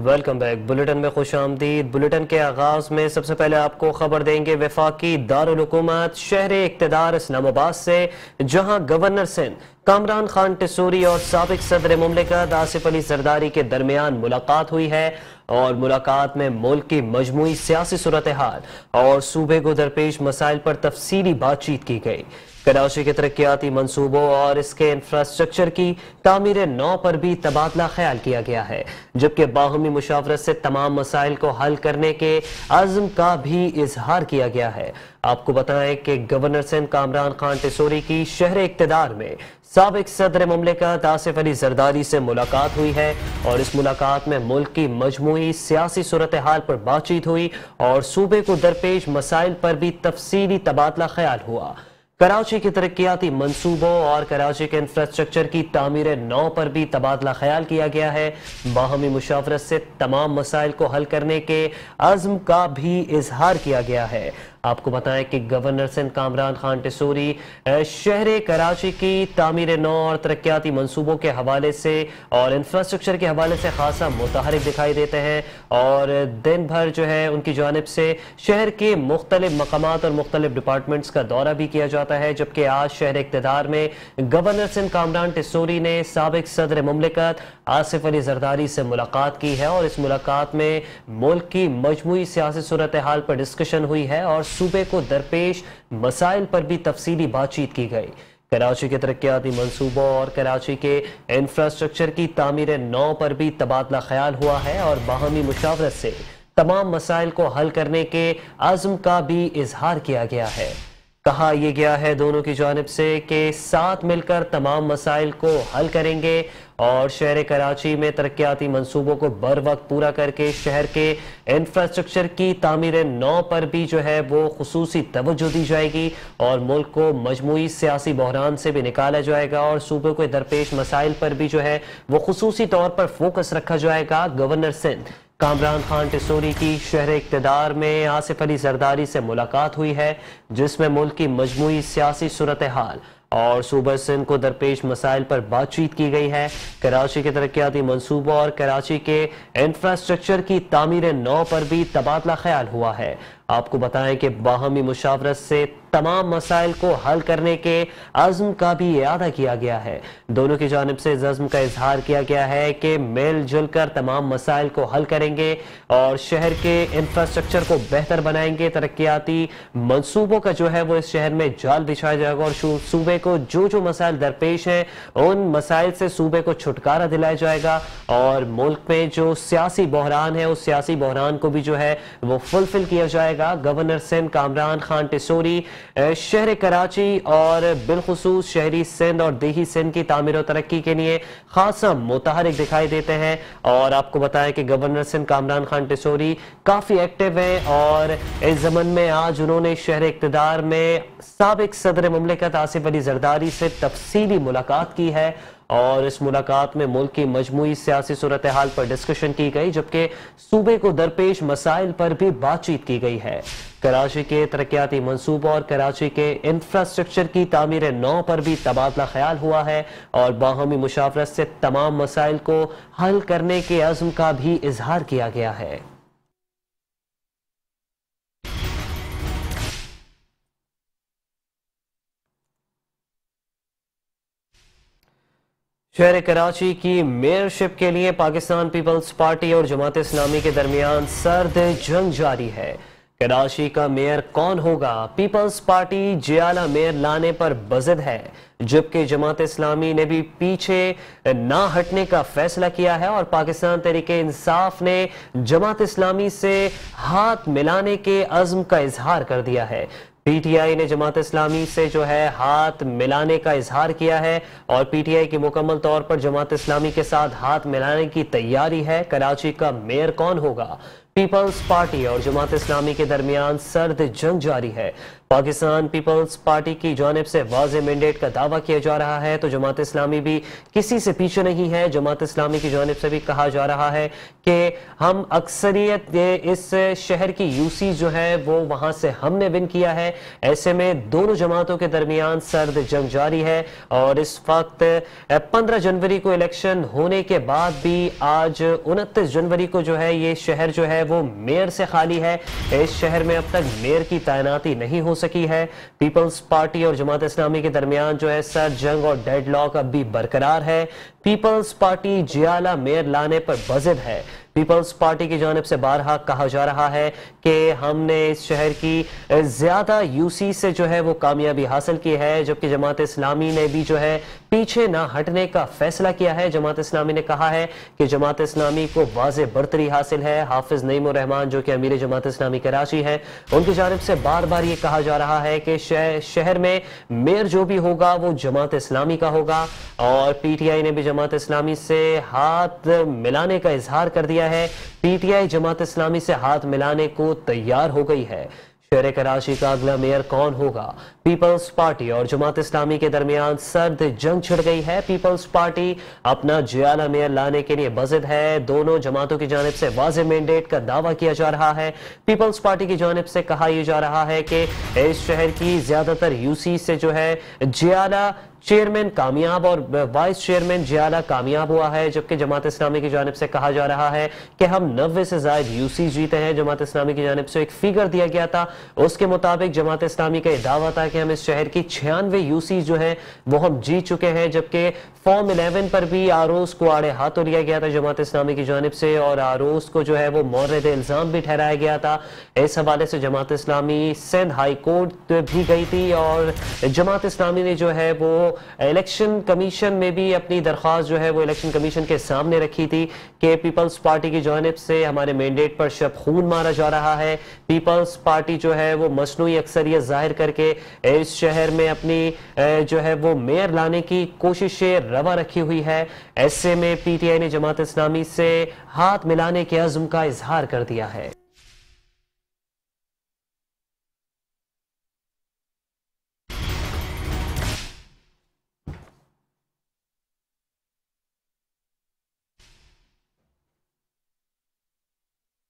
Welcome back. Bulletin में खुश आमदीद। बुलेटिन के आगाज में सबसे पहले आपको खबर देंगे वफाकी दारुल हुकूमत शहर इक्तदार इस्लामाबाद से, जहां गवर्नर सिंध कामरान खान टिसूरी और साबिक सदर मुमलिकत आसिफ अली जरदारी के दरमियान मुलाकात हुई है और मुलाकात में मुल्क की मजमूई सियासी सूरत हाल और सूबे को दरपेश मसाइल पर तफसीली बातचीत की गई। कराची के तरक्याती मंसूबों और इसके इंफ्रास्ट्रक्चर की तामीर नौ पर भी तबादला ख्याल किया गया है, जबकि बाहमी मुशावरत से तमाम मसाइल को हल करने के अज़्म का भी इजहार किया गया है। आपको बताएं कि गवर्नर सिंध कामरान खान टिसूरी की शहर इक्तदार में साबिक सदर मुमलिकत आसिफ अली जरदारी से मुलाकात हुई है और इस मुलाकात में मुल्क की मजमूई सियासी सूरत हाल पर बातचीत हुई और सूबे को दरपेश मसाइल पर भी तफसीली तबादला ख्याल हुआ। कराची के तरक्याती मंसूबों और कराची के इंफ्रास्ट्रक्चर की तामीर नौ पर भी तबादला ख्याल किया गया है। बाहमी मुशावरत से तमाम मसाइल को हल करने के अज़्म का भी इजहार किया गया है। आपको बताएं कि गवर्नर सिंध कामरान खान टिसूरी शहर कराची की तामीर नौ और तरक्याती मंसूबों के हवाले से और इंफ्रास्ट्रक्चर के हवाले से खासा मुतहरिक दिखाई देते हैं और दिन भर जो है उनकी जानिब से शहर के मुख्तलिफ मकामात और मुख्तलिफ डिपार्टमेंट्स का दौरा भी किया जाता है। जबकि आज शहर इक़्तिदार में गवर्नर सिंध कामरान टिसूरी ने साबिक सदर मुमलिकत आसिफ अली जरदारी से मुलाकात की है और इस मुलाकात में मुल्क की मजमूई सियासी सूरत हाल पर डिस्कशन हुई है और सूबे को दरपेश मसाइल पर भी तफसीली बातचीत की गई। कराची के तरक्याती मंसूबों और कराची के इंफ्रास्ट्रक्चर की तामीर नौ पर भी तबादला ख्याल हुआ है और बाहमी मुशावरत से तमाम मसाइल को हल करने के अज़्म का भी इजहार किया गया है। कहा यह गया है दोनों की जानिब से कि साथ मिलकर तमाम मसाइल को हल करेंगे और शहर कराची में तरक्याती मंसूबों को बर वक्त पूरा करके शहर के इंफ्रास्ट्रक्चर की तामीर नौ पर भी जो है वो खुसूसी तवज्जो दी जाएगी और मुल्क को मजमूई सियासी बहरान से भी निकाला जाएगा और सूबे को दरपेश मसाइल पर भी जो है वो खुसूसी तौर पर फोकस रखा जाएगा। गवर्नर सिंध कामरान खान टिसूरी की शहर इक़्तिदार में आसिफ अली जरदारी से मुलाकात हुई है, जिसमें मुल्क की मजमूई सियासी सूरत हाल और सूबा सिंध को दरपेश मसाइल पर बातचीत की गई है। कराची के तरक्याती मंसूबों और कराची के इंफ्रास्ट्रक्चर की तामीर नौ पर भी तबादला ख्याल हुआ है। आपको बताएं कि बाहमी मुशावरत से तमाम मसाइल को हल करने के अज़्म का भी इरादा किया गया है। दोनों की जानिब से इस अज़्म का इजहार किया गया है कि मिल जुल कर तमाम मसाइल को हल करेंगे और शहर के इंफ्रास्ट्रक्चर को बेहतर बनाएंगे। तरक्याती मंसूबों का जो है वो इस शहर में जाल बिछाया जाएगा और सूबे को जो मसाइल दरपेश हैं उन मसाइल से सूबे को छुटकारा दिलाया जाएगा और मुल्क में जो सियासी बहरान है उस सियासी बहरान को भी जो है वो फुलफिल किया जाएगा। गवर्नर सिंध कामरान खान टिसूरी शहर कराची और बिलखुसूस शहरी सिंध और देही सिंध की तामीर और तरक्की के लिए खासा मुतहरिक दिखाई देते हैं और आपको बताएं कि गवर्नर सिंध कामरान खान टिसूरी काफी एक्टिव हैं और इस ज़मन में आज उन्होंने शहर इक़्तिदार में साबिक सदर मुमलिकत आसिफ अली जरदारी से तफसीली मुलाकात की है और इस मुलाकात में मुल्क की मजमूई सियासी सूरत हाल पर डिस्कशन की गई, जबकि सूबे को दरपेश मसाइल पर भी बातचीत की गई है। कराची के तरक्याती मंसूबों और कराची के इंफ्रास्ट्रक्चर की तामीर नौ पर भी तबादला ख्याल हुआ है और बाहमी मुशावरत से तमाम मसाइल को हल करने के अज़्म का भी इजहार किया गया है। शहर कराची की मेयरशिप के लिए पाकिस्तान पीपल्स पार्टी और जमात इस्लामी के दरमियान सर्द जंग जारी है। कराची का मेयर कौन होगा? पीपल्स पार्टी जियाला मेयर लाने पर बज़द है, जबकि जमात इस्लामी ने भी पीछे ना हटने का फैसला किया है और पाकिस्तान तहरीके इंसाफ ने जमात इस्लामी से हाथ मिलाने के अज़्म का इजहार कर दिया है। पीटीआई ने जमात इस्लामी से जो है हाथ मिलाने का इजहार किया है और पीटीआई की मुकम्मल तौर पर जमात इस्लामी के साथ हाथ मिलाने की तैयारी है। कराची का मेयर कौन होगा? पीपल्स पार्टी और जमात इस्लामी के दरमियान सर्द जंग जारी है। पाकिस्तान पीपल्स पार्टी की जानिब से वाज़ेह मैंडेट का दावा किया जा रहा है तो जमात इस्लामी भी किसी से पीछे नहीं है। जमात इस्लामी की जानिब से भी कहा जा रहा है कि हम अक्सरियत इस शहर की यूसी जो है वो वहां से हमने विन किया है। ऐसे में दोनों जमातों के दरमियान सर्द जंग जारी है और इस वक्त 15 जनवरी को इलेक्शन होने के बाद भी आज 29 जनवरी को जो है ये शहर जो है वो मेयर से खाली है। इस शहर में अब तक मेयर की तैनाती नहीं हो सकी है। पीपल्स पार्टी और जमात इस्लामी के दरमियान जो है सर्द जंग और डेडलॉक अब भी बरकरार है। पीपल्स पार्टी जियाला मेयर लाने पर बज़िद है। पीपल्स पार्टी की जानिब से बारहा कहा जा रहा है कि हमने इस शहर की ज्यादा यूसी से जो है वो कामयाबी हासिल की है, जबकि जमात इस्लामी ने भी जो है पीछे ना हटने का फैसला किया है। जमात इस्लामी ने कहा है कि जमात इस्लामी को वाज़ेह बरतरी हासिल है। हाफिज नईमुर रहमान जो कि अमीर जमात इस्लामी कराची है, उनकी जानिब से बार बार ये कहा जा रहा है कि शहर में मेयर जो भी होगा वो जमात इस्लामी का होगा। और पीटीआई ने भी जमात इस्लामी से हाथ मिलाने का इजहार कर दिया है। पीटीआई जमात इस्लामी से हाथ मिलाने को तैयार हो गई है। शहर कराची का अगला मेयर कौन होगा? पीपल्स पार्टी और जमात इस्लामी के दरमियान सर्द जंग छिड़ गई है। पीपल्स पार्टी अपना जियाला मेयर लाने के लिए बज़िद है। दोनों जमातों की जानिब से वाज़ेह मैंडेट का दावा किया जा रहा है। पीपल्स पार्टी की जानिब से कहा यह जा रहा है कि इस शहर की ज्यादातर यूसी से जो है जियाला चेयरमैन कामयाब और वाइस चेयरमैन जियाला कामयाब हुआ है, जबकि जमात इस्लामी की जानिब से कहा जा रहा है कि हम 90 से ज्यादा यूसी जीते हैं। जमात इस्लामी की जानिब से एक फिगर दिया गया था, उसके मुताबिक जमात इस्लामी का दावा था कि हम इस शहर की 96 यूसी जो है वो हम जीत चुके हैं, जबकि फॉर्म 11 पर भी आरोज को आड़े हाथों लिया गया था जमात इस्लामी की जानिब से और आरोज को जो है वो मोरद इल्जाम भी ठहराया गया था। इस हवाले से जमात इस्लामी सिंध हाई कोर्ट भी गई थी और जमात इस्लामी ने जो है वो इलेक्शन कमीशन में भी अपनी दरख्वास्त जो है वो इलेक्शन कमीशन के सामने रखी थी कि पीपल्स पार्टी की जानिब से हमारे मैंडेट पर शब खून मारा जा रहा है। पीपल्स पार्टी जो है वो मसनूई अक्सरियत जाहिर करके इस शहर में अपनी जो है वो मेयर लाने की कोशिशें रवा रखी हुई है। ऐसे में पीटीआई ने जमात इस्लामी से हाथ मिलाने के अज़्म का इजहार कर दिया है।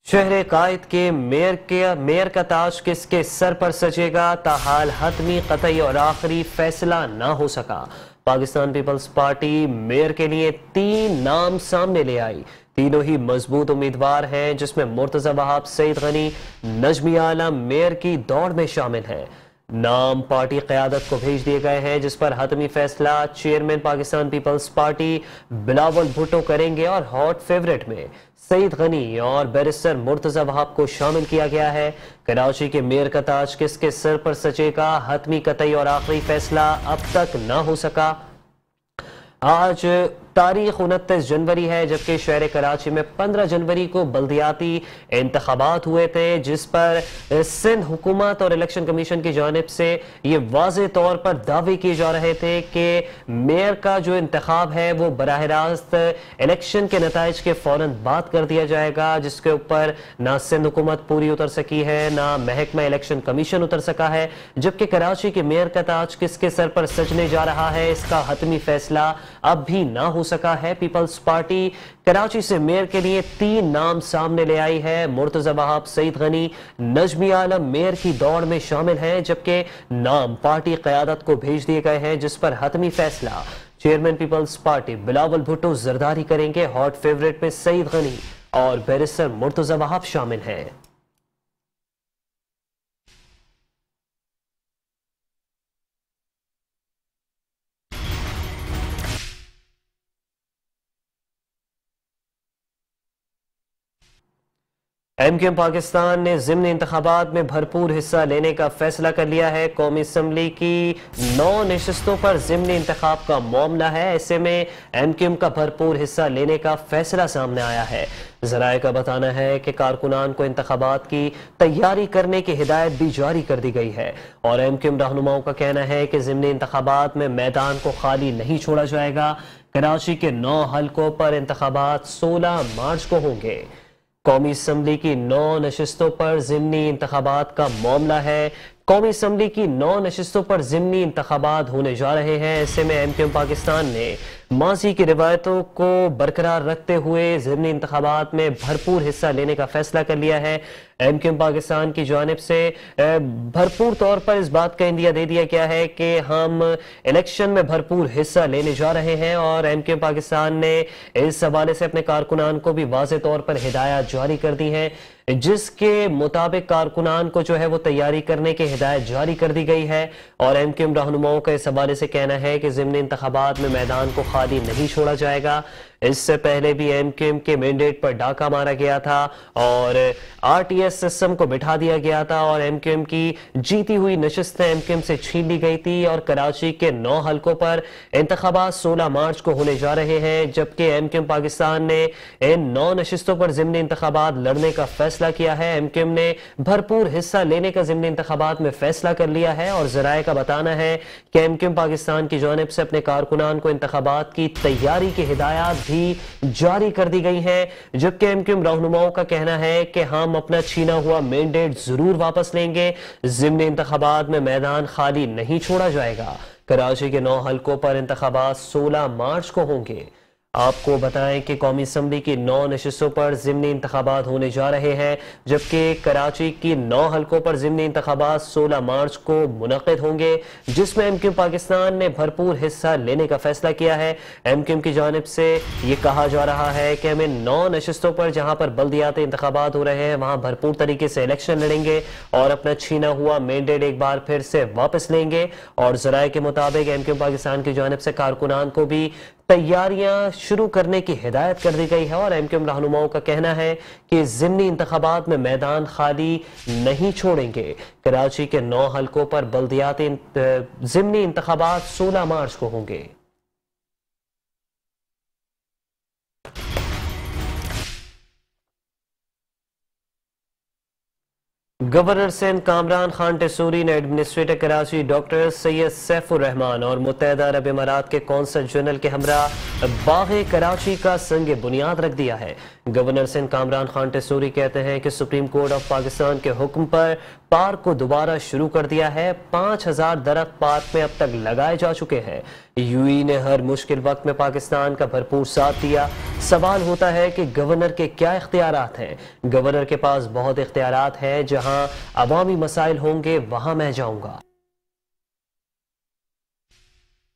शहर कायद के मेयर का ताज किसके सर पर सजेगा? ताहाल हतमी, कतई और आखिरी फैसला ना हो सका। पाकिस्तान पीपल्स पार्टी मेयर के लिए 3 नाम सामने ले आई। तीनों ही मजबूत उम्मीदवार हैं, जिसमें मुर्तजा वहाब, सईद गनी, नजमी आलम मेयर की दौड़ में शामिल हैं। नाम पार्टी क़यादत को भेज दिए गए हैं, जिस पर हतमी फैसला चेयरमैन पाकिस्तान पीपल्स पार्टी बिलावल भुट्टो करेंगे और हॉट फेवरेट में सईद गनी और बैरिस्टर मुर्तजा वहाब को शामिल किया गया है। कराची के मेयर का ताज किसके सर पर सजेगा? हतमी, कतई और आखिरी फैसला अब तक ना हो सका। आज तारीख 29 जनवरी है, जबकि शहर कराची में 15 जनवरी को बल्दियाती इंतखाबात हुए थे, जिस पर सिंध हुकूमत और इलेक्शन कमीशन की जानिब से ये वाज़ेह तौर पर दावे किए जा रहे थे कि मेयर का जो इंतखाब है वो बराह रास्त इलेक्शन के नताइज के फौरन बाद कर दिया जाएगा, जिसके ऊपर ना सिंध हुकूमत पूरी उतर सकी है, ना महकमा इलेक्शन कमीशन उतर सका है। जबकि कराची के मेयर का ताज किसके सर पर सजने जा रहा है, इसका हतमी फैसला अब भी ना हो सका है। पीपल्स पार्टी कराची से मेयर के लिए 3 नाम सामने ले आई है। मुर्तजा वहाब, सईद गनी, नजमी आलम मेयर की दौड़ में शामिल हैं, जबकि नाम पार्टी क़यादत को भेज दिए गए हैं, जिस पर हतमी फैसला chairman Peoples party Bilawal Bhutto Zardari करेंगे। हॉट फेवरेट में सईद गनी और बैरिस्टर मुर्तजा वहाब शामिल हैं। एमक्यूएम पाकिस्तान ने ज़िमनी इंतखाबात में भरपूर हिस्सा लेने का फैसला कर लिया है। कौमी असम्बली की 9 नशिस्तों पर ज़िमनी इंतखाब का मामला है। ऐसे में एमक्यूएम का भरपूर हिस्सा लेने का फैसला सामने आया है। ज़राए का बताना है कि कारकुनान को इंतखाबात की तैयारी करने की हिदायत भी जारी कर दी गई है और एमक्यूएम रहनुमाओं का कहना है कि ज़िमनी इंतखाबात में मैदान को खाली नहीं छोड़ा जाएगा। कराची के 9 हलकों पर इंतखाबात 16 मार्च को होंगे। कौमी असम्बली की 9 नशिस्तों पर ज़िमनी इंतखाबात का मामला है। कौमी असम्बली की 9 नशिस्तों पर ज़िमनी इंतखाबात होने जा रहे हैं। ऐसे में MQM पाकिस्तान ने माजी की रिवायतों को बरकरार रखते हुए ज़िमनी इंतखाबात में भरपूर हिस्सा लेने का फैसला कर लिया है। MQM पाकिस्तान की जानिब से भरपूर तौर पर इस बात का इंदिया दे दिया गया है कि हम इलेक्शन में भरपूर हिस्सा लेने जा रहे हैं और MQM पाकिस्तान ने इस हवाले से अपने कारकुनान को भी वाज़े तौर पर हिदायत जारी कर दी हैं, जिसके मुताबिक कारकुनान को जो है वो तैयारी करने की हिदायत जारी कर दी गई है। और MQM रहनुमाओं का इस हवाले से कहना है कि ज़िमनी इंतखाबात में मैदान को खाली नहीं छोड़ा जाएगा। इससे पहले भी MQM के मैंडेट पर डाका मारा गया था और RTS सिस्टम को बिठा दिया गया था और MQM की जीती हुई नशिस्तें MQM से छीन ली गई थी और कराची के 9 हलकों पर इंतखाबात 16 मार्च को होने जा रहे हैं, जबकि MQM पाकिस्तान ने इन 9 नशिस्तों पर ज़िमनी इंतखाबात लड़ने का फैसला किया है। MQM ने भरपूर हिस्सा लेने का ज़िमनी इंतखाबात में फैसला कर लिया है और ज़राए का बताना है कि MQM पाकिस्तान की जानिब से अपने कारकुनान को इंतखाबात की तैयारी की हिदायत भी जारी कर दी गई है, जबकि MQM रहनुमाओं का कहना है कि हम अपना छीना हुआ मैंडेट जरूर वापस लेंगे। ज़िमनी इंतखाबात में मैदान खाली नहीं छोड़ा जाएगा। कराची के 9 हलकों पर इंतखाबात 16 मार्च को होंगे। आपको बताएं कि कौमी असम्बली की 9 नशिस्तों पर ज़िमनी इंतखाबात होने जा रहे हैं, जबकि कराची की 9 हलकों पर ज़िमनी इंतखाबात 16 मार्च को मुनक़िद होंगे, जिसमें MQM पाकिस्तान ने भरपूर हिस्सा लेने का फैसला किया है। MQM की जानिब से ये कहा जा रहा है कि हम इन 9 नशिस्तों पर जहां पर बल्दियाती इंतखाबात हो रहे हैं वहां भरपूर तरीके से इलेक्शन लड़ेंगे और अपना छीना हुआ मैंडेट एक बार फिर से वापस लेंगे। और ज़राए के मुताबिक MQM पाकिस्तान की जानिब से कारकुनान को भी तैयारियां शुरू करने की हिदायत कर दी गई है और MQM रहनुमाओं का कहना है कि ज़िमनी इंतखाबात में मैदान खाली नहीं छोड़ेंगे। कराची के 9 हलकों पर बल्दियाती ज़िमनी इंतखाबात 16 मार्च को होंगे। गवर्नर सिंध कामरान खान टेसूरी ने एडमिनिस्ट्रेटर कराची डॉक्टर सैयद सैफुर रहमान और मुत्तहदा अरब इमारात के कौंसल जनरल के हमरा बाग़े कराची का संग बुनियाद रख दिया है। गवर्नर सिंध कामरान खान टेसूरी कहते हैं कि सुप्रीम कोर्ट ऑफ पाकिस्तान के हुक्म पर पार्क को दोबारा शुरू कर दिया है। 5000 दरख्त पार्क में अब तक लगाए जा चुके हैं। UAE ने हर मुश्किल वक्त में पाकिस्तान का भरपूर साथ दिया। सवाल होता है कि गवर्नर के क्या इख्तियारात हैं। गवर्नर के पास बहुत इख्तियारात हैं, जहां अवामी मसाइल होंगे वहां मैं जाऊंगा।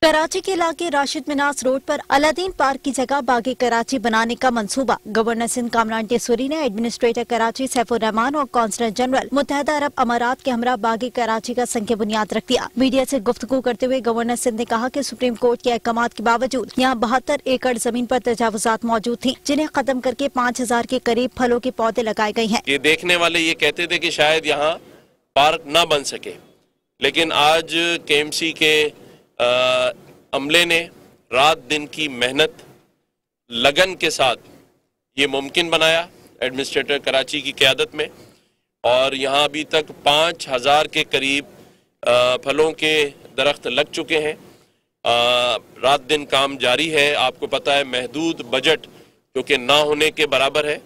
कराची के इलाके राशिद मिनास रोड पर अलादीन पार्क की जगह बागे कराची बनाने का मंसूबा। गवर्नर सिंध कामरान टेसूरी ने एडमिनिस्ट्रेटर कराची सैफुर रहमान और कौंसलर जनरल मुत्तहदा अरब अमारात के हमरा बागे कराची का संग बुनियाद रख दिया। मीडिया से गुफ्तगू करते हुए गवर्नर सिंध ने कहा कि सुप्रीम कोर्ट के अहकामात के बावजूद यहाँ 72 एकड़ जमीन पर तजावुजात मौजूद थी, जिन्हें खत्म करके 5000 के करीब फलों के पौधे लगाए गए हैं। ये देखने वाले ये कहते थे कि शायद यहाँ पार्क ना बन सके, लेकिन आज KMC के अमले ने रात दिन की मेहनत लगन के साथ ये मुमकिन बनाया एडमिनिस्ट्रेटर कराची की क़यादत में। और यहाँ अभी तक 5000 के करीब फलों के दरख्त लग चुके हैं। रात दिन काम जारी है। आपको पता है महदूद बजट जो कि ना होने के बराबर है,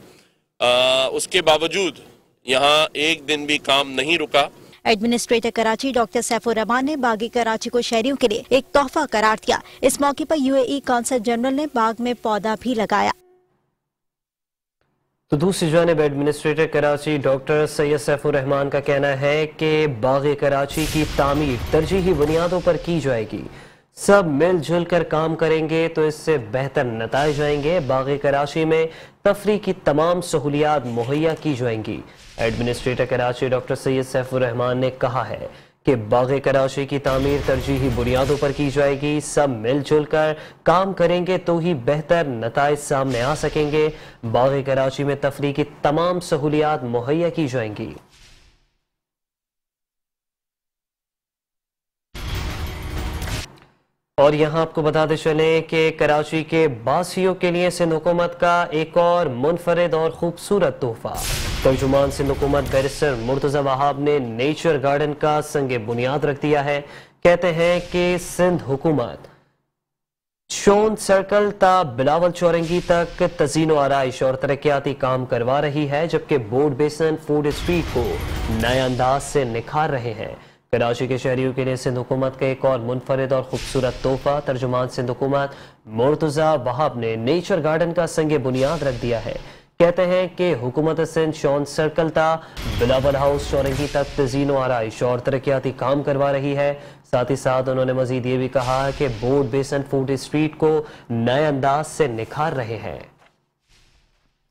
उसके बावजूद यहाँ एक दिन भी काम नहीं रुका। एडमिनिस्ट्रेटर कराची डॉक्टर सैफुर रहमान ने बागी कराची को शहरियों के लिए एक तोहफा करार दिया। इस मौके पर UAE कौंसल जनरल ने बाग में पौधा भी लगाया। तो दूसरी जानिब एडमिनिस्ट्रेटर कराची डॉक्टर सैयद सैफुर रहमान का कहना है कि बागे कराची की तामीर तरजीही बुनियादों पर की जाएगी। सब मिलजुल कर काम करेंगे तो इससे बेहतर नताइज आएंगे। बागे कराची में तफरी की तमाम सहूलियात मुहैया की जाएंगी। एडमिनिस्ट्रेटर कराची डॉक्टर सैयद सैफुर रहमान ने कहा है कि बागे कराची की तामीर तरजीही बुनियादों पर की जाएगी। सब मिलजुल कर काम करेंगे तो ही बेहतर नताइज सामने आ सकेंगे। बागे कराची में तफरी की तमाम सहूलियात मुहैया की जाएंगी। और यहाँ आपको बताते चले कि कराची के बासियों के लिए सिंध हुकूमत का एक और मुनफरिद और खूबसूरत तोहफा। तर्जुमान सिंध हुकूमत बैरिस्टर मुर्तज़ा वहाब ने नेचर गार्डन का संग बुनियाद रख दिया है। कहते हैं कि सिंध हुकूमत शोन सर्कल ता बिलावल चौरंगी तक तज़ीनो आराइश और तरक्याती काम करवा रही है, जबकि बोर्ड बेसन फूड स्ट्रीट को नए अंदाज से निखार रहे हैं। कराची के शहरियों के लिए सिंध हुकूमत का एक और मुनफरिद और खूबसूरत तोहफा। तर्जुमान सिंध हुकूमत मुर्तज़ा वहाब ने नेचर गार्डन का संगे बुनियाद रख दिया है। कहते हैं कि हुकूमत सिंध शॉन सर्कल ता बिलावल हाउस चौरंगी तक तज़ीन आराइश और तरक्याती काम करवा रही है। साथ ही साथ उन्होंने मजीद ये भी कहा है कि बोर्ड बेसन फूड स्ट्रीट को नए अंदाज से निखार रहे हैं।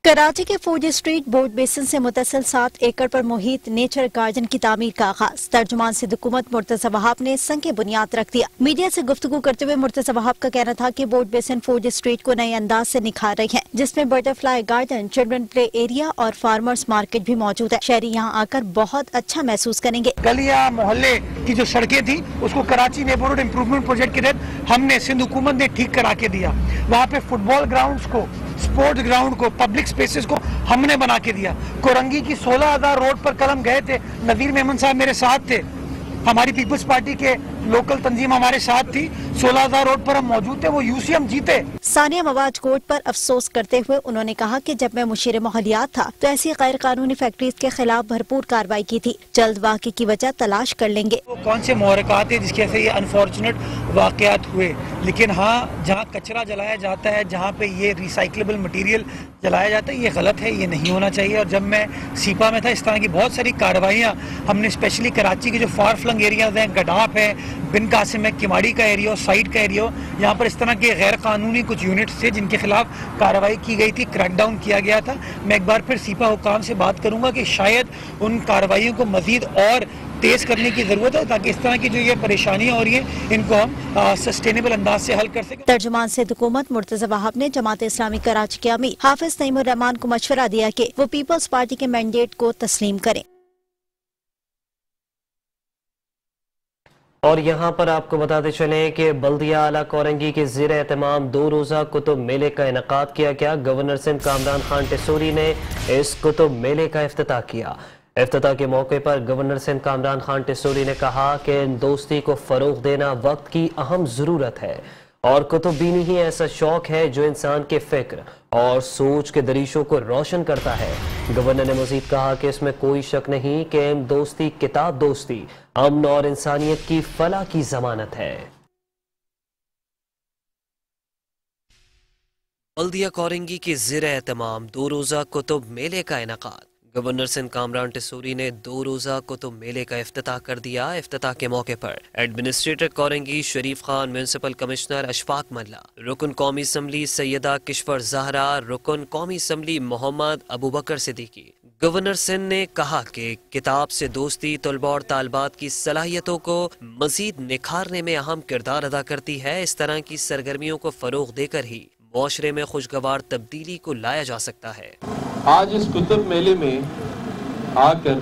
कराची के फूड स्ट्रीट बोर्ड बेसन से मुतसिल 7 एकड़ पर मुहित नेचर गार्डन की तामीर का आगाज। तर्जुमान सिंध हुकूमत मुर्तज़ा वहाब ने संग बुनियाद रख दिया। मीडिया से गुफ्तगू करते हुए मुर्तज़ा वहाब का कहना था कि बोर्ड बेसन फूड स्ट्रीट को नए अंदाज से निखार रही है, जिसमें butterfly garden, children play area और फार्मर्स मार्केट भी मौजूद है। शहरी यहाँ आकर बहुत अच्छा महसूस करेंगे। गलियां मोहल्ले की जो सड़कें थी उसको कराची नेबरहुड इम्प्रूवमेंट प्रोजेक्ट के तहत हमने सिंध हुकूमत ने ठीक करा के दिया। वहाँ पे फुटबॉल ग्राउंड्स को, स्पोर्ट्स ग्राउंड को, पब्लिक स्पेसेस को हमने बना के दिया। कोरंगी की 16,000 रोड पर कल हम गए थे, नज़ीर मेमन साहब मेरे साथ थे, हमारी पीपल्स पार्टी के लोकल तंजीम हमारे साथ थी। 16,000 रोड पर हम मौजूद थे, वो यूसी हम जीते। सानिया मवाज कोर्ट पर अफसोस करते हुए उन्होंने कहा कि जब मैं मुशीर माहौलियात था तो ऐसी गैर कानूनी फैक्ट्रीज के खिलाफ भरपूर कार्रवाई की थी। जल्द वाक़े की वजह तलाश कर लेंगे। वो कौन से मुहर्रिकात है जिसकी वजह से ये अनफॉर्चुनेट वाक़यात हुए, लेकिन हाँ, जहाँ कचरा जलाया जाता है, जहाँ पे ये रिसाइक्लेबल मटीरियल जलाया जाता है, ये गलत है, ये नहीं होना चाहिए। और जब मैं सीपा में था, इस तरह की बहुत सारी कार्रवाइयाँ हमने स्पेशली कराची के जो फार फ्लंग एरियाज हैं, गडाफ है, बिन कासिम है, किमाड़ी का एरिया, साइड का एरिया, यहाँ पर इस तरह के गैर कानूनी कुछ यूनिट्स थे जिनके खिलाफ कार्रवाई की गई थी, क्रैकडाउन किया गया था। मैं एक बार फिर सीपा हुकाम से बात करूंगा कि शायद उन कार्रवाइयों को मजीद और तेज करने की जरूरत है, ताकि इस तरह की जो ये परेशानियां हो रही हैं इनको हम सस्टेनेबल अंदाज से हल कर सकें। तर्जुमान सिंध हुकूमत मुर्तज़ा वहाब ने जमात इस्लामी कराची के अमीर हाफिज नईमुर रहमान को मशवरा दिया कि वो पीपल्स पार्टी के मैंडेट को तस्लीम करें। और यहाँ पर आपको बताते चलें कि बल्दिया आला कोरंगी के ज़ेर एहतमाम 2 रोज़ा कुतुब मेले का इनकाद किया गया। गवर्नर सिंध कामरान खान टिसोरी ने इस कुतुब मेले का इफ्तिताह किया। इफ्तिताह के मौके पर गवर्नर सिंध कामरान खान टिसोरी ने कहा कि दोस्ती को फ़रोग़ देना वक्त की अहम ज़रूरत है और कुतुब बीनी ही ऐसा शौक है जो इंसान के फ़िक्र और सोच के दरीशों को रोशन करता है। गवर्नर ने मजीद कहा कि इसमें कोई शक नहीं कि दोस्ती किताब दोस्ती अमन और इंसानियत की फलाह की ज़मानत है। बल्दिया कोरंगी के ज़ेर एहतमाम 2 रोज़ा कुतुब मेले का इनकाद। गवर्नर सिंध कामरान टिसोरी ने 2 रोज़ा कुतुब मेले का इफ्तिताह कर दिया। इफ्तिताह के मौके पर एडमिनिस्ट्रेटर कोरंगी शरीफ खान, म्यूनसिपल कमिश्नर अशफाक मल्ला, रुकन कौमी असम्बली सैयदा किश्वर ज़हरा, रुकन कौमी असम्बली मोहम्मद अबू बकर सिद्दीकी। गवर्नर सिंध ने कहा कि किताब से दोस्ती तलबा और तालबात की सलाहियतों को मजीद निखारने में अहम किरदार अदा करती है। इस तरह की सरगर्मियों को फ़रोग़ देकर ही मुआशरे में खुशगवार तब्दीली को लाया जा सकता है। आज इस कुतुब मेले में आकर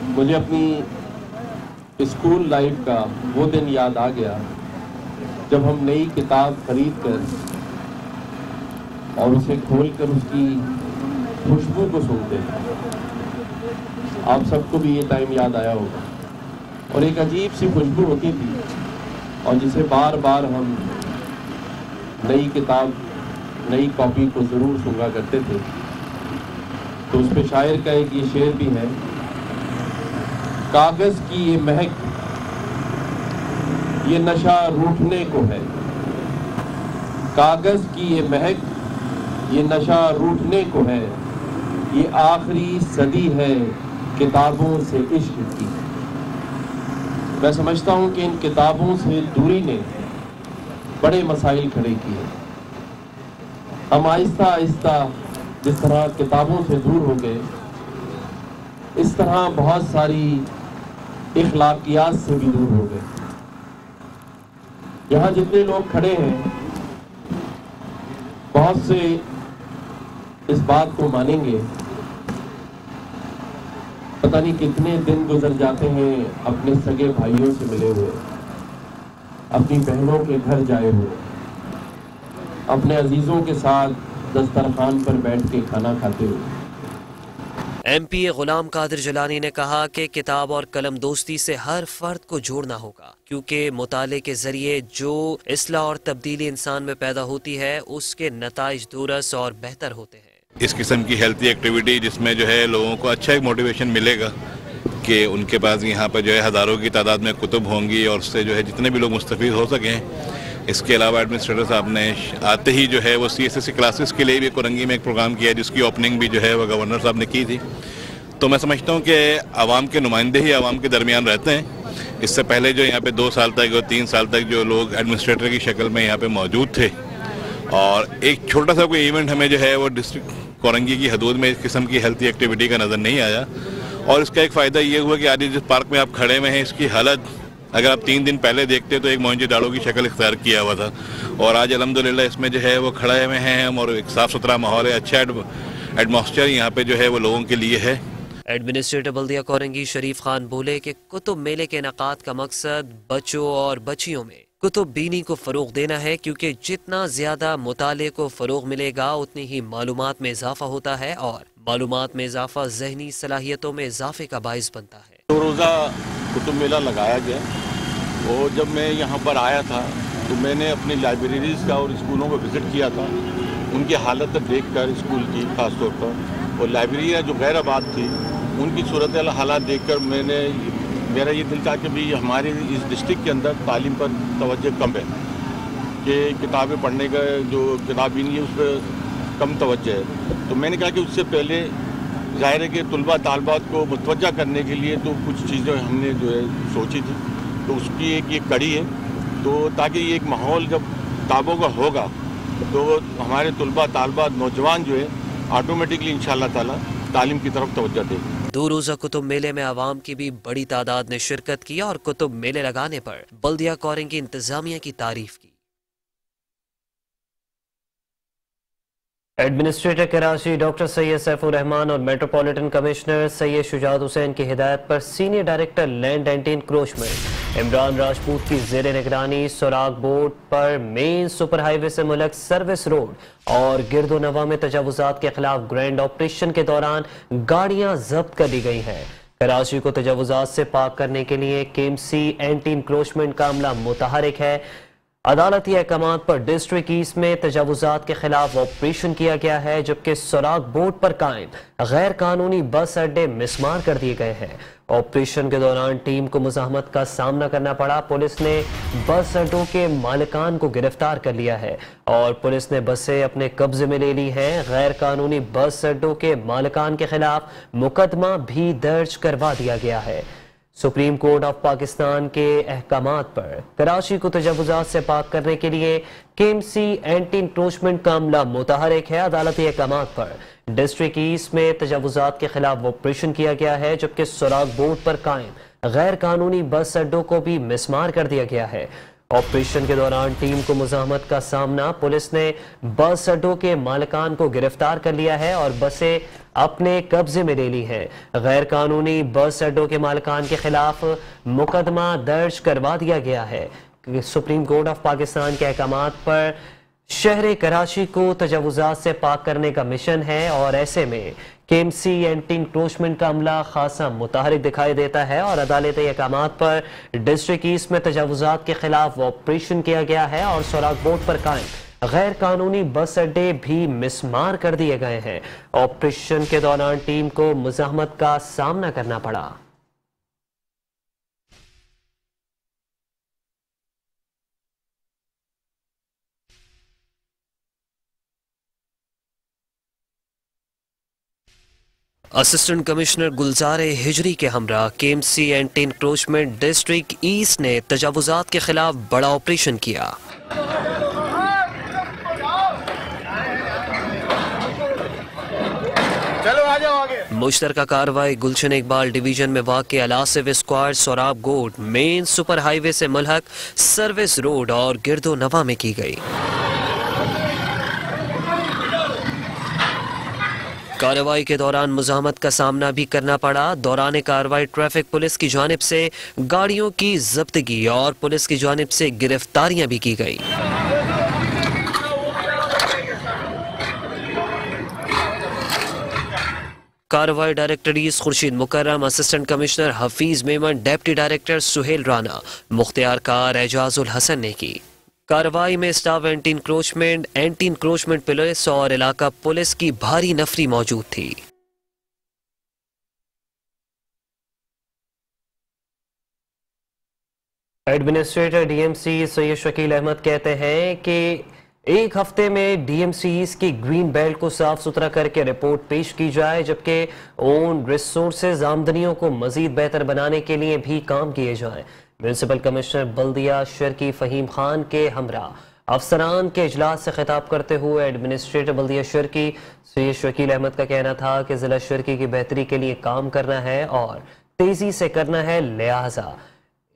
मुझे अपनी स्कूल लाइफ का वो दिन याद आ गया जब हम नई किताब खरीद कर और उसे खोलकर उसकी खुशबू को सूंघते थे। आप सबको भी ये टाइम याद आया होगा और एक अजीब सी खुशबू होती थी और जिसे बार बार हम नई किताब, नई कॉपी को ज़रूर सूंघा करते थे। तो उस पे शायर का एक ये शेर भी है, कागज़ की ये महक ये नशा रूठने को है, कागज़ की ये महक ये नशा रूठने को है, ये आखिरी सदी है किताबों से इश्क की। मैं समझता हूँ कि इन किताबों से दूरी ने बड़े मसाइल खड़े किए। हम आहिस्ता आहिस्ता जिस तरह किताबों से दूर हो गए, इस तरह बहुत सारी इखलाकियात से भी दूर हो गए। यहाँ जितने लोग खड़े हैं, बहुत से इस बात को मानेंगे। पता नहीं कितने दिन गुजर जाते हैं अपने सगे भाइयों से मिले हुए, अपनी बहनों के घर जाए हुए, अपने अजीजों के साथ दस्तरखान पर बैठ के खाना खाते हुए। MP गुलाम कादिर जिलानी ने कहा कि किताब और कलम दोस्ती से हर फर्द को जोड़ना होगा, क्योंकि मुताले के जरिए जो इस्लाह और तब्दीली इंसान में पैदा होती है उसके नताइज दुरुस्त और बेहतर होते हैं। इस किस्म की हेल्थी एक्टिविटी जिसमें जो है लोगों को अच्छा एक मोटिवेशन मिलेगा کہ ان کے پاس یہاں پر جو ہے ہزاروں کی تعداد میں کتب ہوں گی اور اس سے جو ہے جتنے بھی لوگ مستفید ہو سکیں. اس کے علاوہ ایڈمنسٹریٹر صاحب نے آتے ہی جو ہے وہ CSSC کلاسز کے لیے بھی کورنگی میں ایک پروگرام کیا جس کی اوپننگ بھی جو ہے وہ گورنر صاحب نے کی تھی. تو میں سمجھتا ہوں کہ عوام کے نمائندے ہی عوام کے درمیان رہتے ہیں. اس سے پہلے جو یہاں پہ 2 سال تک اور 3 سال تک جو لوگ ایڈمنسٹریٹر کی شکل میں یہاں پہ موجود تھے اور ایک چھوٹا سا کوئی ایونٹ ہمیں جو ہے وہ ڈسٹرکٹ کورنگی کی حدود میں اس قسم کی ہیلتھی ایکٹیویٹی کا نظر نہیں آیا. اور اس کا ایک فائدہ یہ ہوا کہ آج جس پارک میں آپ کھڑے ہوئے ہیں اس کی حالت اگر آپ 3 دن پہلے دیکھتے تو ایک موہنجو داڑو کی شکل اختیار کیا ہوا تھا اور آج الحمدللہ اس میں جو ہے وہ کھڑے ہوئے ہیں ہم اور ایک صاف ستھرا ماحول ہے. اچھا ایٹماسفیئر یہاں پہ جو ہے وہ لوگوں کے لیے ہے. ایڈمنسٹریٹر بلدیہ کورنگی شریف خان بولے کہ کتب میلے کے انعقاد کا مقصد بچوں اور بچیوں میں کتب بینی کو فروغ دینا ہے کیونکہ جتنا زیادہ مطالعے کو فروغ ملے گا اتنی ہی معلومات میں اضافہ ہوتا ہے اور معلومات میں اضافہ ذہنی صلاحیتوں میں اضافے کا باعث بنتا ہے. 2 روزہ کتب میلہ لگایا گیا اور جب میں یہاں پر آیا تھا تو میں نے اپنی لائبریریز کا اور اسکولوں کو وزٹ کیا تھا. ان کی حالت دیکھ کر اسکول کی خاص طور پر اور لائبریریاں جو غیر آباد تھی ان کی صورت حالات دیکھ کر میرا یہ دل تھا کہ بھی ہمارے اس ڈسٹرکٹ کے اندر تعلیم پر توجہ کم ہے کہ کتابیں پڑھنے کا جو کتاب بینی ہے اس پہ کم توجہ ہے. تو میں نے کہا کہ اس سے پہلے ظاہر ہے کہ طلباء طالبات کو متوجہ کرنے کے لیے تو کچھ چیزیں ہم نے جو ہے سوچی تھی تو اس کی ایک یہ کڑی ہے تو تاکہ یہ ایک ماحول جب کتابوں کا ہوگا تو ہمارے طلباء طالبات نوجوان جو ہے آٹومیٹکلی انشاءاللہ تعالی تعلیم کی طرف توجہ دے گی. 2 روزہ کتب میلے میں عوام کی بھی بڑی تعداد نے شرکت کی اور کتب میلے لگانے پر بلدیہ کورنگی انتظامیہ کی تعریف کی. ایڈمنسٹریٹر کراچی ڈاکٹر سید سیف الرحمان اور میٹروپولیٹن کمشنر سید شجاعت حسین کی ہدایت پر senior director land anti encroachment Imran Rajput کی زیر نگرانی سوراخ بورڈ پر مین سپر ہائی وے سے ملک سروس روڈ اور گرد و نواح میں تجاوزات کے خلاف گرینڈ آپریشن کے دوران گاڑیاں ضبط کر لی گئی ہیں. کراچی کو تجاوزات سے پاک کرنے کے لیے KMC اینٹی انکروچمنٹ کا عملہ متحرک ہے. عدالتی احکامات پر ڈسٹرکٹ ایسٹ میں تجاوزات کے خلاف آپریشن کیا گیا ہے جبکہ سوراخ بورڈ پر قائم غیر قانونی بس اڈے مسمار کر دیے گئے ہیں. آپریشن کے دوران ٹیم کو مزاحمت کا سامنا کرنا پڑا. پولیس نے بس اڈوں کے مالکان کو گرفتار کر لیا ہے اور پولیس نے بسیں اپنے قبضے میں لے لی ہیں. غیر قانونی بس اڈوں کے مالکان کے خلاف مقدمہ بھی درج کروا دیا گیا ہے. سپریم کورٹ آف پاکستان کے احکامات پر کراچی کو تجاوزات سے پاک کرنے کے لیے KMC اینٹی انکروچمنٹ کا عملہ متحرک ہے. عدالتی احکامات پر ڈسٹرکٹ ایسٹ میں تجاوزات کے خلاف آپریشن کیا گیا ہے جبکہ سوراخ بورڈ پر قائم غیر قانونی بس اڈوں کو بھی مسمار کر دیا گیا ہے. آپریشن کے دوران ٹیم کو مزاحمت کا سامنا. پولیس نے بس اڈوں کے مالکان کو گرفتار کر لیا ہے اور بسیں اپنے قبضے میں لے لی ہیں. غیر قانونی بس اڈوں کے مالکان کے خلاف مقدمہ درج کروا دیا گیا ہے. سپریم کورٹ آف پاکستان کے احکامات پر شہر کراچی کو تجاوزات سے پاک کرنے کا مشن ہے اور ایسے میں KMC اینٹی انکروچمنٹ کا عملہ خاصا متحرک دکھائی دیتا ہے اور عدالتی احکامات پر ڈسٹرکٹ ایسٹ میں تجاوزات کے خلاف آپریشن کیا گیا ہے اور سوراخ بورڈ پر قائم غیر قانونی بس اڈے بھی مسمار کر دیے گئے ہیں. آپریشن کے دوران ٹیم کو مزاحمت کا سامنا کرنا پڑا. اسسٹنٹ کمشنر گلزار ہجری کے ہمراہ KMC anti encroachment district east نے تجاوزات کے خلاف بڑا آپریشن کیا. مشترکہ کارروائی گلشن اقبال ڈویژن میں واقع الاسف اسکواڈ سوراخ بورڈ مین سپر ہائی وے سے ملحق سروس روڈ اور گرد و نواح میں کی گئی. کارروائی کے دوران مزاحمت کا سامنا بھی کرنا پڑا. دوران کارروائی ٹریفک پولیس کی جانب سے گاڑیوں کی ضبطگی اور پولیس کی جانب سے گرفتاریاں بھی کی گئی. کارروائی director east Khursheed Mukarram, assistant commissioner Hafeez Memon, deputy director Sohail Rana, Mukhtiarkar, Ejaz ul Hassan نے کی. کارروائی میں اسٹاف اینٹی انکروچمنٹ پولیس اور علاقہ پولیس کی بھاری نفری موجود تھی. एडमिनिस्ट्रेटर डीएमसी सैयद शकील अहमद कहते हैं कि एक हफ्ते में डीएमसीज की ग्रीन बेल्ट को साफ सुथरा करके रिपोर्ट पेश की जाए, जबकि ओन रिसोर्सेज आमदनियों को मजीद बेहतर बनाने के लिए भी काम किए जाएं। म्यूनिसिपल कमिश्नर बल्दिया शर्की फहीम खान के हमरा अफसरान के इजलास से खिताब करते हुए एडमिनिस्ट्रेटर बल्दिया शर्की सैयद शकील अहमद का कहना था कि जिला शर्की की बेहतरी के लिए काम करना है और तेजी से करना है, लिहाजा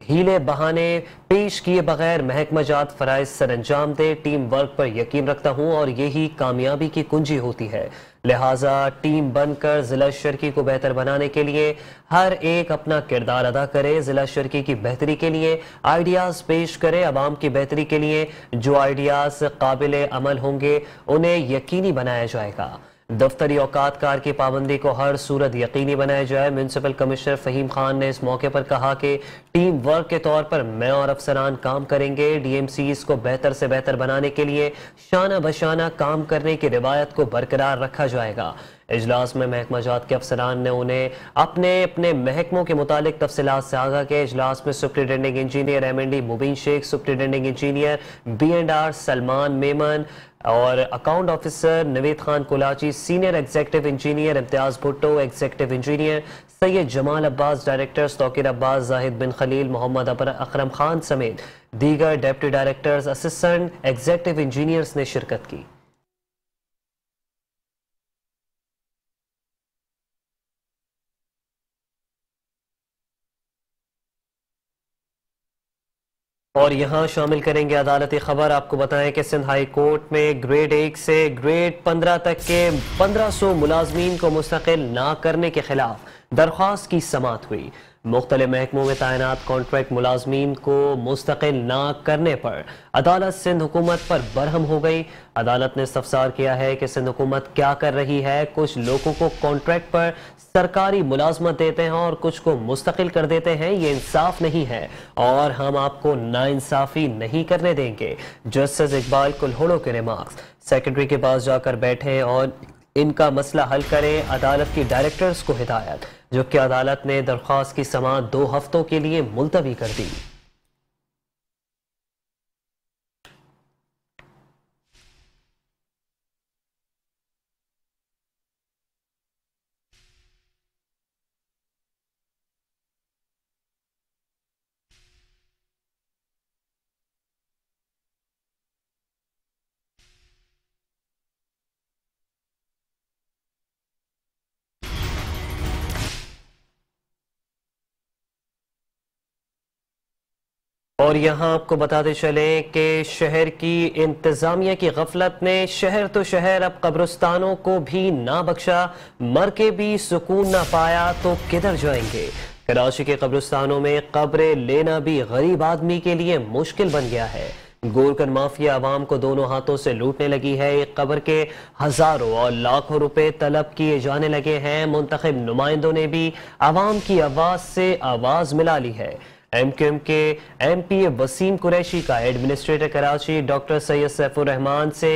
हीले बहाने पेश किए बगैर महकमा जात फराइज सर अंजाम दे। टीम वर्क पर यकीन रखता हूँ और यही कामयाबी की कुंजी होती है, लिहाजा टीम बनकर जिला शर्की को बेहतर बनाने के लिए हर एक अपना किरदार अदा करे, जिला शर्की की बेहतरी के लिए आइडियाज पेश करे। अवाम की बेहतरी के लिए जो आइडियाज काबिल अमल होंगे उन्हें यकीनी बनाया जाएगा। दफ्तरी औकात कार की पाबंदी को हर सूरत यकीनी बनाया जाए। म्यूनिसिपल कमिश्नर फहीम खान ने इस मौके पर कहा कि टीम वर्क के तौर पर मैं और अफसरान काम करेंगे। डीएमसीज को बेहतर से बेहतर बनाने के लिए शाना बशाना काम करने की रिवायत को बरकरार रखा जाएगा। इजलास में महकमा जात के अफसरान ने उन्हें अपने अपने महकमों के मुतालिक तफसीलात से आगाह किया। इजलास में superintending engineer MND Mubeen Sheikh, superintending engineer B&R Salman Memon और account officer Naveed Khan Kolachi, senior executive engineer Imtiaz Bhutto, executive engineer Syed Jamal Abbas, directors Tauqeer Abbas, Zahid bin Khalil, Mohammad Akram Khan समेत दीगर deputy directors, assistant executive engineers ने शिरकत की। और यहाँ शामिल करेंगे अदालती खबर। आपको बताएं कि सिंध हाई कोर्ट में ग्रेड 1 से ग्रेड 15 तक के 1500 मुलाजमीन को मुस्तकिल ना करने के खिलाफ दरख्वास्त की समाअत हुई। मुख्तलिफ महकमों में तैनात कॉन्ट्रैक्ट मुलाजमीन को मुस्तकिल ना करने पर अदालत सिंध हुकूमत पर बरहम हो गई। अदालत ने इस्तफसार किया है कि सिंध हुकूमत क्या कर रही है। कुछ लोगों को कॉन्ट्रैक्ट पर सरकारी मुलाजमत देते हैं और कुछ को मुस्तकिल कर देते हैं, ये इंसाफ नहीं है और हम आपको नाइंसाफी नहीं करने देंगे। जस्टिस इकबाल कुल्होड़ो के रिमार्क्स। सेक्रेटरी के पास जाकर बैठे और इनका मसला हल करें, अदालत की डायरेक्टर्स को हिदायत, जबकि अदालत ने दरख्वास्त की समाअत 2 हफ्तों के लिए मुलतवी कर दी। और यहाँ आपको बताते चलें कि शहर की इंतजामिया की गफलत ने शहर तो शहर अब कब्रिस्तानों को भी ना बख्शा। मर के भी सुकून ना पाया तो किधर जाएंगे। कराची के कब्रिस्तानों में कब्रें लेना भी गरीब आदमी के लिए मुश्किल बन गया है। गोरकन माफिया आवाम को दोनों हाथों से लूटने लगी है। एक कब्र के हजारों और लाखों रुपए तलब किए जाने लगे हैं। मुंतखब नुमाइंदों ने भी आवाम की आवाज से आवाज मिला ली है। MQM के MP वसीम कुरैशी का एडमिनिस्ट्रेटर कराची डॉक्टर सैयद सैफुर रहमान से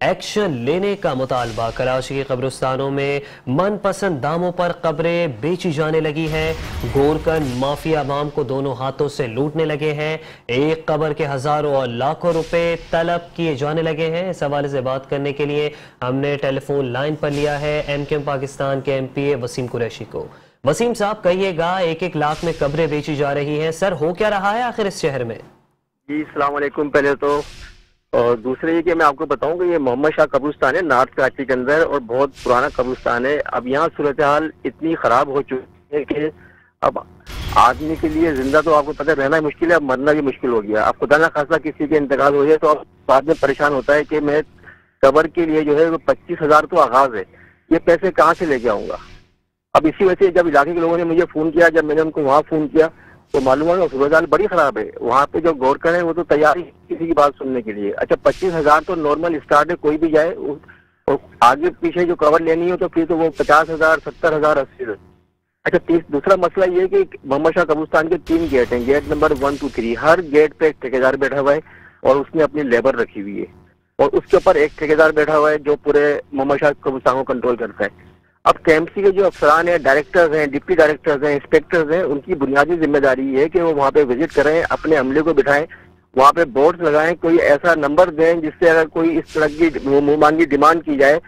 एक्शन लेने का मुतालबा। कराची के कब्रिस्तानों में मनपसंद दामों पर कब्रें बेची जाने लगी है। गोरकन माफिया आवाम को दोनों हाथों से लूटने लगे हैं। एक कब्र के हजारों और लाखों रुपए तलब किए जाने लगे हैं। इस हवाले से बात करने के लिए हमने टेलीफोन लाइन पर लिया है MQM पाकिस्तान के MP वसीम कुरैशी को। वसीम साहब कहिएगा, 1-1 लाख में कब्रें बेची जा रही हैं, सर हो क्या रहा है आखिर इस शहर में? जी अस्सलाम वालेकुम। पहले तो और दूसरे ये कि मैं आपको बताऊं कि ये मोहम्मद शाह कब्रिस्तान है नॉर्थ कराची के अंदर और बहुत पुराना कब्रिस्तान है। अब यहाँ सूरत हाल इतनी खराब हो चुकी है कि अब आदमी के लिए जिंदा तो आपको पता है रहना मुश्किल है, अब मरना भी मुश्किल हो गया। अब खुदा ना खासा किसी के इंतकाल हो जाए तो अब बाद में परेशान होता है कि मैं कब्र के लिए जो है 25,000 तो आगाज है, ये पैसे कहाँ से लेके आऊंगा। अब इसी वजह से जब इलाके के लोगों ने मुझे फोन किया, जब मैंने उनको वहाँ फोन किया तो मालूम हुआ सूरत हाल बड़ी खराब है। वहाँ पे जो गोरकन है वो तो तैयार ही किसी की बात सुनने के लिए। अच्छा 25,000 तो नॉर्मल स्टार्ट है, कोई भी जाए और आगे पीछे जो कवर लेनी हो तो फिर तो वो 50,000, 70,000, 80,000। अच्छा दूसरा मसला ये कि मोहम्मद शाह कब्रिस्तान के 3 गेट हैं, गेट नंबर 1, 2, 3। हर गेट पे एक ठेकेदार बैठा हुआ है और उसने अपनी लेबर रखी हुई है और उसके ऊपर एक ठेकेदार बैठा हुआ है जो पूरे मोहम्मद शाह कब्रिस्तान को कंट्रोल करता है। اب KMC کے جو افسران ہیں، ڈائریکٹرز ہیں، ڈپٹی ڈائریکٹرز ہیں، انسپیکٹرز ہیں، ان کی بنیادی ذمہ داری یہ ہے کہ وہ وہاں پہ وزٹ کریں، اپنے عملے کو بٹھائیں، وہاں پہ بورڈز لگائیں، کوئی ایسا نمبر دیں جس سے اگر کوئی اس طرح کی منہ مانگی ڈیمانڈ کی جائے،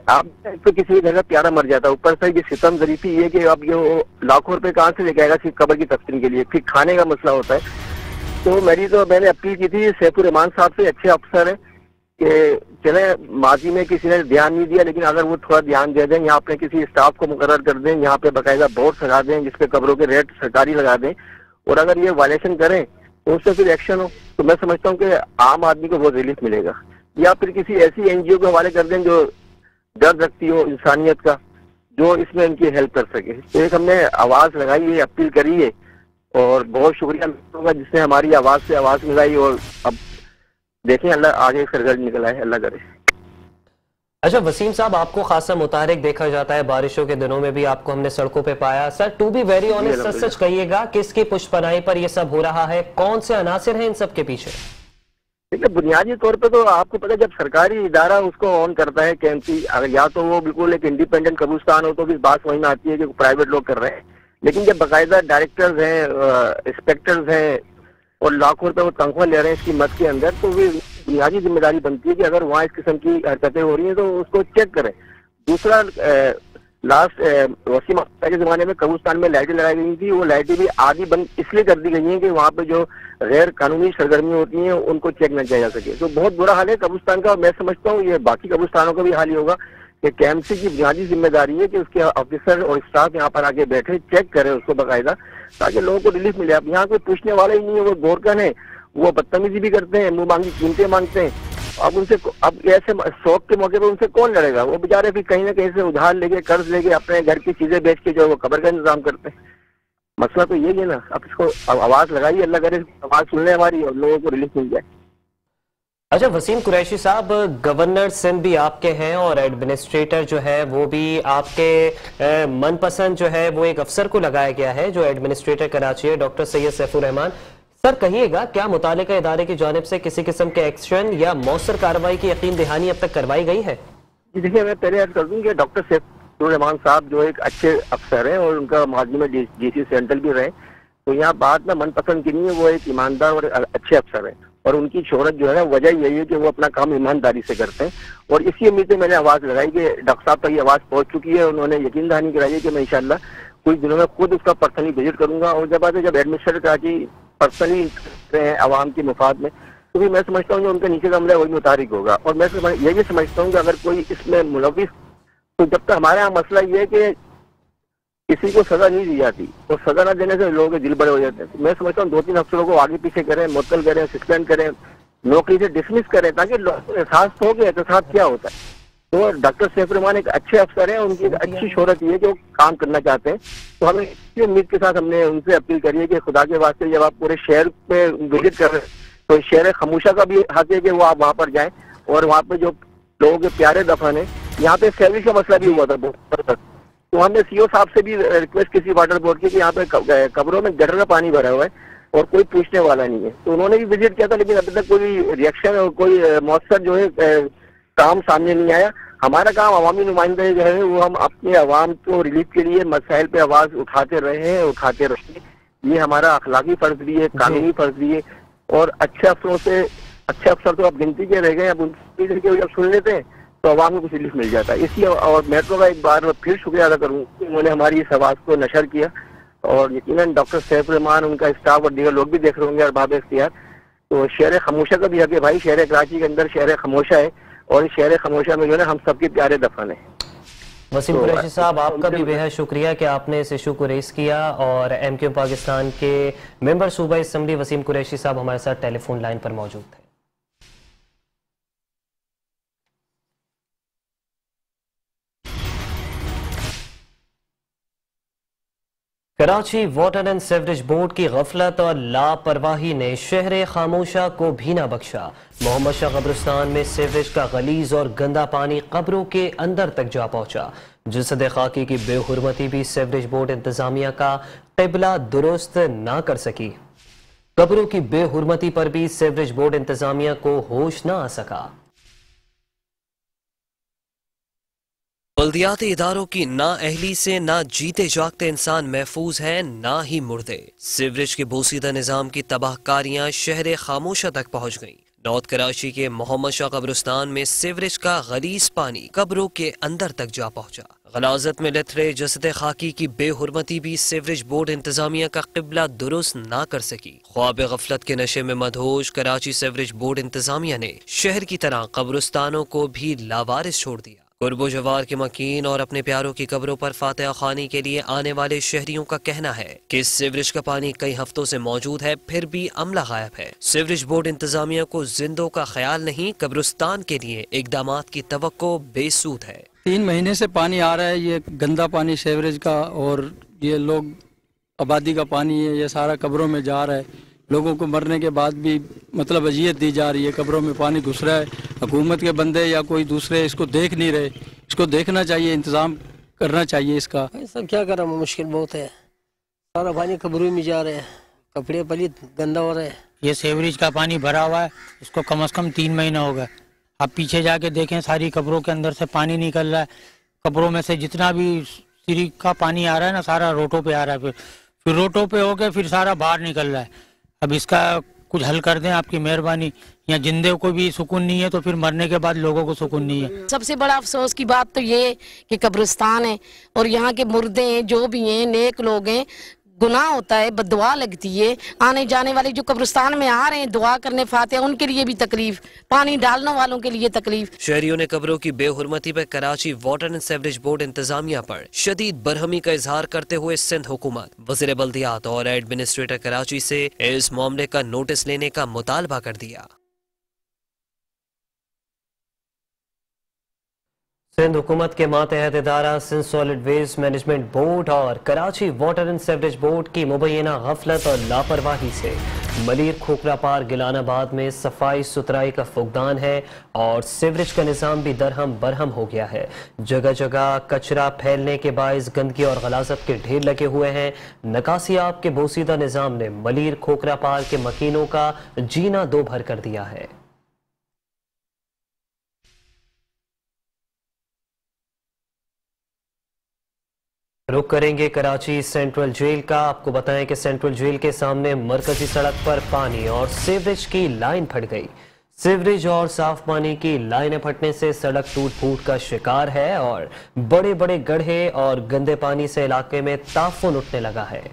آپ تو کسی جگہ پیارا مر جاتا ہے، اوپر سے یہ ستم ظریفی یہ کہ اب یہ لاکھوں روپے کہاں سے لے کے آئے گا صرف قبر کی تفسیر کے لیے، پھر کھانے کا مسئلہ ہوتا ہے۔ تو میں نے اپیل کی تھی سیف الرحمان صاحب سے، اچھے افسر ہیں، کہ چلیں ماضی میں کسی نے دھیان نہیں دیا لیکن اگر وہ تھوڑا دھیان دے دیں، یہاں پہ کسی اسٹاف کو مقرر کر دیں، یہاں پہ باقاعدہ بورڈ لگا دیں جس پہ قبروں کے ریٹ سرکاری لگا دیں، اور اگر یہ وائلیشن کریں تو اس سے پھر ایکشن ہو، تو میں سمجھتا ہوں کہ عام آدمی کو بہت ریلیف ملے گا۔ یا پھر کسی ایسی NGO کو حوالے کر دیں جو درد رکھتی ہو انسانیت کا، جو اس میں ان کی ہیلپ کر سکے۔ تو ایک ہم نے آواز لگائی ہے، اپیل کری ہے، اور بہت شکریہ ہوگا جس نے ہماری آواز سے آواز ملائی، اور اب دیکھیں اللہ آگے اس کا رزلٹ نکلا ہے، اللہ کرے۔ اچھا وسیم صاحب، آپ کو خاصا متحرک دیکھا جاتا ہے، بارشوں کے دنوں میں بھی آپ کو ہم نے سڑکوں پہ پایا۔ سر ٹو بی ویری آنیسٹ، سچ کہیے گا کس کی پشت پناہی پر یہ سب ہو رہا ہے؟ کون سے عناصر ہیں ان سب کے پیچھے؟ دیکھیے بنیادی طور پہ تو آپ کو پتہ جب سرکاری ادارہ اس کو آن کرتا ہے KMC، اگر یا تو وہ بالکل ایک انڈیپینڈنٹ قبرستان ہو تو پھر بات سمجھ میں آتی ہے کہ پرائیویٹ لوگ کر رہے ہیں، لیکن جب باقاعدہ ڈائریکٹرز ہیں، انسپیکٹرز ہیں، اور لاکھوں روپے وہ تنخواہ لے رہے ہیں اس کی مد کے اندر، تو وہ بنیادی ذمہ داری بنتی ہے کہ اگر وہاں اس قسم کی حرکتیں ہو رہی ہیں تو اس کو چیک کریں۔ دوسرا، لاسٹ وسیم کے زمانے میں قبرستان میں لائٹیں لگائی گئی تھی، وہ لائٹیں بھی آدھی بند اس لیے کر دی گئی ہیں کہ وہاں پہ جو غیر قانونی سرگرمیاں ہوتی ہیں ان کو چیک نہ کیا جا سکے۔ تو بہت برا حال ہے قبرستان کا، اور میں سمجھتا ہوں یہ باقی قبرستانوں کا بھی حال ہی ہوگا کہ KMC کی بنیادی ذمہ داری ہے کہ اس کے آفیسر اور اسٹاف یہاں پر آگے بیٹھے، چیک کرے اس کو باقاعدہ، تاکہ لوگوں کو ریلیف ملے۔ اب یہاں کوئی پوچھنے والا ہی نہیں ہے، وہ گورکن ہے، وہ بدتمیزی بھی کرتے ہیں، منہ مانگی قیمتیں مانگتے ہیں۔ اب ان سے ایسے شوق کے موقع پہ ان سے کون لڑے گا؟ وہ بیچارے پھر کہیں نہ کہیں سے ادھار لے کے، قرض لے کے، اپنے گھر کی چیزیں بیچ کے جو وہ قبر کا انتظام کرتے ہیں۔ مسئلہ تو یہی ہے نا، اب اس کو آواز لگائی، اللہ کرے آواز سن لیں ہماری اور لوگوں کو ریلیف مل جائے۔ اچھا وسیم قریشی صاحب، گورنر سندھ بھی آپ کے ہیں اور ایڈمنسٹریٹر جو ہے وہ بھی آپ کے من پسند جو ہے وہ ایک افسر کو لگایا گیا ہے جو ایڈمنسٹریٹر کراچی ہے، ڈاکٹر سید سیف الرحمان۔ سر کہیے گا کیا متعلقہ ادارے کی جانب سے کسی قسم کے ایکشن یا مؤثر کارروائی کی یقین دہانی اب تک کروائی گئی ہے؟ جی دیکھیے، میں پہلے عرض کر دوں کہ ڈاکٹر سیف الرحمان صاحب جو ایک اچھے افسر ہیں اور ان کا ماضی میں DC سینٹرل بھی رہے، تو یہاں بات میں من پسند کی نہیں ہے، وہ ایک ایماندار اور اچھے افسر ہیں، اور ان کی شہرت جو ہے نا وجہ یہی ہے کہ وہ اپنا کام ایمانداری سے کرتے ہیں، اور اسی امید سے میں نے آواز لگائی کہ ڈاکٹر صاحب تک یہ آواز پہنچ چکی ہے، انہوں نے یقین دہانی کرائی ہے کہ میں انشاءاللہ کچھ دنوں میں خود اس کا پرسنلی وزٹ کروں گا، اور جب ایڈمنسٹریٹر کراچی پرسنلی ہیں عوام کے مفاد میں، تو بھی میں سمجھتا ہوں کہ ان کا نیچے کا عملہ وہی متحرک ہوگا، اور میں یہ بھی سمجھتا ہوں کہ اگر کوئی اس میں ملوث، تو جب تک ہمارے یہاں مسئلہ یہ ہے کہ کسی کو سزا نہیں دی جاتی، اور سزا نہ دینے سے لوگوں کے دل بڑے ہو جاتے ہیں، میں سمجھتا ہوں 2-3 افسروں کو آگے پیچھے کریں، معطل کریں، سسپینڈ کریں، نوکری سے ڈسمس کریں، تاکہ لوگوں کو احساس ہو کہ احتساب کیا ہوتا ہے۔ تو ڈاکٹر سیف الرحمان ایک اچھے افسر ہیں، ان کی ایک اچھی شہرت یہ ہے کہ وہ کام کرنا چاہتے ہیں، تو ہمیں اسی امید کے ساتھ ہم نے ان سے اپیل کری ہے کہ خدا کے واسطے جب آپ پورے شہر پہ وزٹ کر رہے ہیں تو شہر خموشہ کا بھی حق ہے کہ وہ آپ وہاں پر جائیں، اور وہاں پہ جو لوگوں کے پیارے دفن ہیں، یہاں پہ سیویج کا مسئلہ بھی ہوا تھا بہت، تو ہم نے CO صاحب سے بھی ریکویسٹ کی واٹر بورڈ کی کہ یہاں پہ قبروں میں گٹر کا پانی بھرا ہوا ہے اور کوئی پوچھنے والا نہیں ہے، تو انہوں نے بھی وزٹ کیا تھا، لیکن ابھی تک کوئی ریئیکشن اور کوئی مؤثر جو ہے کام سامنے نہیں آیا۔ ہمارا کام عوامی نمائندے جو ہے وہ ہم اپنے عوام کو ریلیف کے لیے مسائل پہ آواز اٹھاتے رہے ہیں، اٹھاتے رہیں گے، یہ ہمارا اخلاقی فرض بھی ہے، قانونی فرض بھی ہے، اور اچھے افسر تو اب گنتی کے رہ گئے، اب ان کی جب سن لیتے ہیں تو عوام کو کچھ ریلیف مل جاتا ہے۔ اس لیے اور میٹرو کا ایک بار پھر شکریہ ادا کروں کہ انہوں نے ہماری اس آواز کو نشر کیا، اور یقیناً ڈاکٹر سیف الرحمان، ان کا اسٹاف اور دیگر لوگ بھی دیکھ رہے ہوں گے ارباب اختیار، تو شہر خموشہ کا بھی حق ہے بھائی، شہر کراچی کے اندر شہر خموشہ ہے، اور اس شہر خموشہ میں جو ہے نا ہم سب کے پیارے دفن ہیں۔ وسیم قریشی صاحب، آپ کا بھی بے حد شکریہ کہ آپ نے اس ایشو کو ریز کیا، اور MQ پاکستان کے ممبر صوبہ اسمبلی وسیم قریشی صاحب ہمارے ساتھ ٹیلی فون لائن پر موجود تھے۔ Karachi water and sewerage board کی غفلت اور لاپرواہی نے شہر خاموشہ کو بھی نہ بخشا۔ محمد شاہ قبرستان میں سیوریج کا غلیظ اور گندا پانی قبروں کے اندر تک جا پہنچا۔ جسد خاکی کی بے حرمتی بھی سیوریج بورڈ انتظامیہ کا قبلہ درست نہ کر سکی۔ قبروں کی بے حرمتی پر بھی سیوریج بورڈ انتظامیہ کو ہوش نہ آ سکا۔ بلدیاتی اداروں کی نااہلی سے نہ جیتے جاگتے انسان محفوظ ہیں نہ ہی مردے۔ سیوریج کے بوسیدہ نظام کی تباہ کاریاں شہر خاموشہ تک پہنچ گئیں۔ نارتھ کراچی کے محمد شاہ قبرستان میں سیوریج کا غلیظ پانی قبروں کے اندر تک جا پہنچا۔ غلاظت میں لتھڑے جسد خاکی کی بے حرمتی بھی سیوریج بورڈ انتظامیہ کا قبلہ درست نہ کر سکی۔ خواب غفلت کے نشے میں مدہوش کراچی سیوریج بورڈ انتظامیہ نے شہر کی طرح قبرستانوں کو بھی لاوارث چھوڑ دیا۔ قرب و جوار کے مکین اور اپنے پیاروں کی قبروں پر فاتحہ خوانی کے لیے آنے والے شہریوں کا کہنا ہے کہ سیوریج کا پانی کئی ہفتوں سے موجود ہے، پھر بھی عملہ غائب ہے۔ سیوریج بورڈ انتظامیہ کو زندوں کا خیال نہیں، قبرستان کے لیے اقدامات کی توقع بے سود ہے۔ 3 مہینے سے پانی آ رہا ہے، یہ گندا پانی سیوریج کا، اور یہ لوگ آبادی کا پانی ہے، یہ سارا قبروں میں جا رہا ہے۔ لوگوں کو مرنے کے بعد بھی مطلب اذیت دی جا رہی ہے، قبروں میں پانی گھس رہا ہے۔ حکومت کے بندے یا کوئی دوسرے اس کو دیکھ نہیں رہے، اس کو دیکھنا چاہیے، انتظام کرنا چاہیے اس کا۔ ایسا کیا کرا، مشکل بہت ہے، سارا پانی قبروں میں جا رہے ہیں، کپڑے پلیت گندا ہو رہے ہیں۔ یہ سیوریج کا پانی بھرا ہوا ہے، اس کو کم از کم 3 مہینہ ہو گئے۔ آپ پیچھے جا کے دیکھیں، ساری قبروں کے اندر سے پانی نکل رہا ہے۔ قبروں میں سے جتنا بھی سیری کا پانی آ رہا ہے نا، سارا روٹوں پہ آ رہا ہے، پھر روٹوں پہ ہو کے پھر سارا باہر نکل رہا ہے۔ اب اس کا کچھ حل کر دیں آپ کی مہربانی، یا زندے کو بھی سکون نہیں ہے تو پھر مرنے کے بعد لوگوں کو سکون نہیں ہے۔ سب سے بڑا افسوس کی بات تو یہ کہ قبرستان ہے اور یہاں کے مردے ہیں، جو بھی ہیں نیک لوگ ہیں، گناہ ہوتا ہے، بددعا لگتی ہے۔ آنے جانے والے جو قبرستان میں آ رہے ہیں دعا کرنے فاتحہ، ان کے لیے بھی تکلیف، پانی ڈالنے والوں کے لیے تکلیف۔ شہریوں نے قبروں کی بے حرمتی پر Karachi water and sewerage board انتظامیہ پر شدید برہمی کا اظہار کرتے ہوئے سندھ حکومت، وزیر بلدیات اور ایڈمنسٹریٹر کراچی سے اس معاملے کا نوٹس لینے کا مطالبہ کر دیا۔ سندھ حکومت کے ماتحت ادارہ Sindh solid waste management board اور Karachi water and sewerage board کی مبینہ غفلت اور لاپرواہی سے ملیر کھوکھرا پار گیلان آباد میں صفائی ستھرائی کا فقدان ہے اور سیوریج کا نظام بھی درہم برہم ہو گیا ہے۔ جگہ جگہ کچرا پھیلنے کے باعث گندگی اور غلاظت کے ڈھیر لگے ہوئے ہیں۔ نکاسی آب کے بوسیدہ نظام نے ملیر کھوکھرا پار کے مکینوں کا جینا دو بھر کر دیا ہے۔ رخ کریں گے کراچی سینٹرل جیل کا۔ آپ کو بتائیں کہ سینٹرل جیل کے سامنے مرکزی سڑک پر پانی اور سیوریج کی لائن پھٹ گئی۔ سیوریج اور صاف پانی کی لائنیں پھٹنے سے سڑک ٹوٹ پھوٹ کا شکار ہے اور بڑے بڑے گڑھے اور گندے پانی سے علاقے میں تعفن اٹھنے لگا ہے۔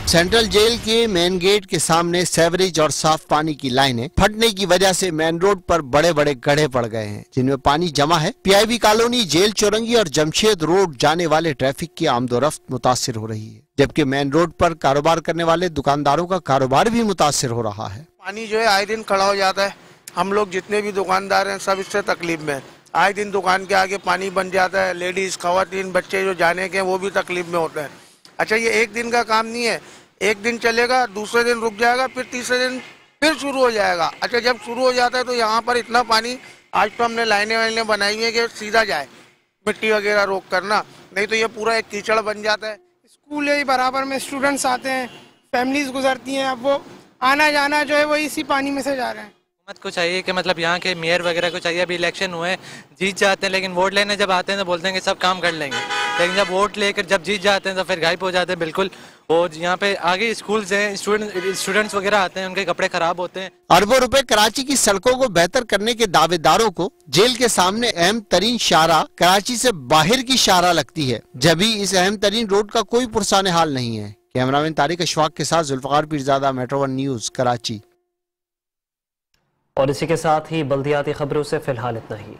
سینٹرل جیل کے مین گیٹ کے سامنے سیوریج اور صاف پانی کی لائنیں پھٹنے کی وجہ سے مین روڈ پر بڑے بڑے گڑھے پڑ گئے ہیں جن میں پانی جمع ہے۔ پی آئی بی کالونی، جیل چورنگی اور جمشید روڈ جانے والے ٹریفک کی آمد و رفت متاثر ہو رہی ہے، جبکہ مین روڈ پر کاروبار کرنے والے دکانداروں کا کاروبار بھی متاثر ہو رہا ہے۔ پانی جو ہے آئے دن کھڑا ہو جاتا ہے، ہم لوگ جتنے بھی دکاندار ہیں سب اس سے تکلیف میں ہیں۔ آئے دن دکان کے آگے پانی بن جاتا ہے، لیڈیز، خواتین، بچے جو جانے کے ہیں وہ بھی تکلیف میں ہوتے ہیں۔ اچھا، یہ ایک دن کا کام نہیں ہے، ایک دن چلے گا، دوسرے دن رک جائے گا، پھر تیسرے دن پھر شروع ہو جائے گا۔ اچھا، جب شروع ہو جاتا ہے تو یہاں پر اتنا پانی، آج تو ہم نے لائنیں وائنیں بنائی ہوئی ہیں کہ سیدھا جائے، مٹی وغیرہ روک کرنا، نہیں تو یہ پورا ایک کیچڑ بن جاتا ہے۔ اسکول ہے برابر میں، اسٹوڈنٹس آتے ہیں، فیملیز گزرتی ہیں، اب وہ آنا جانا جو ہے وہ اسی پانی میں سے جا رہے ہیں۔ حکومت کو چاہیے کہ مطلب یہاں کے میئر وغیرہ کو چاہیے، ابھی الیکشن ہوئے جیت جاتے ہیں لیکن ووٹ لینے جب آتے ہیں تو بولتے ہیں کہ سب کام کر لیں گے، لیکن جب ووٹ لے کر جب جیت جاتے ہیں تو پھر غائب ہو جاتے ہیں بالکل۔ اور یہاں پہ آگے اسکولز ہیں، اسٹوڈنٹس وغیرہ آتے ہیں، ان کے کپڑے خراب ہوتے ہیں۔ اربوں روپے کراچی کی سڑکوں کو بہتر کرنے کے دعوے داروں کو جیل کے سامنے اہم ترین شاہراہ کراچی سے باہر کی شاہراہ لگتی ہے، جبھی اس اہم ترین روڈ کا کوئی پرسان حال نہیں ہے۔ کیمرامین طارق اشفاق کے ساتھ Zulfiqar Pirzada, Metro One News, Karachi. اور اسی کے ساتھ ہی بلدیاتی خبروں سے فی الحال اتنا ہی۔